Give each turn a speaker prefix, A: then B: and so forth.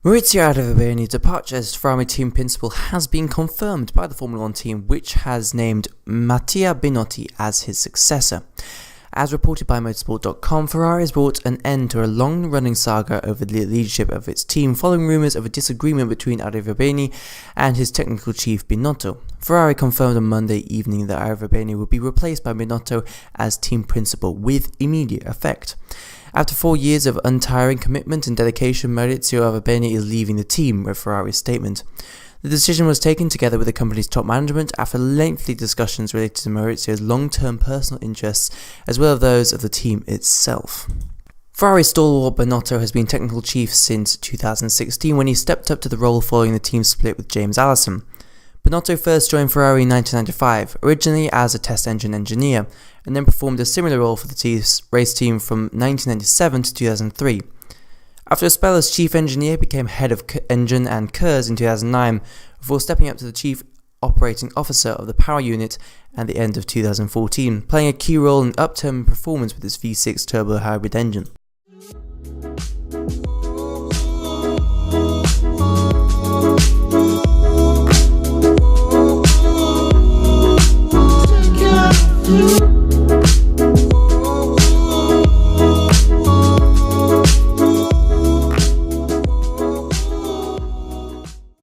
A: Maurizio Arrivabene's departure as Ferrari team principal has been confirmed by the Formula 1 team, which has named Mattia Binotto as his successor. As reported by Motorsport.com, Ferrari has brought an end to a long-running saga over the leadership of its team following rumours of a disagreement between Arrivabene and his technical chief Binotto. Ferrari confirmed on Monday evening that Arrivabene would be replaced by Binotto as team principal with immediate effect. After 4 years of untiring commitment and dedication, Maurizio Arrivabene is leaving the team, read Ferrari's statement. The decision was taken together with the company's top management after lengthy discussions related to Maurizio's long-term personal interests as well as those of the team itself. Ferrari stalwart Binotto has been technical chief since 2016 when he stepped up to the role following the team split with James Allison. Binotto first joined Ferrari in 1995, originally as a test engine engineer, and then performed a similar role for the race team from 1997 to 2003. After a spell as chief engineer, he became head of engine and KERS in 2009, before stepping up to the chief operating officer of the power unit at the end of 2014, playing a key role in upturning performance with his V6 turbo hybrid engine.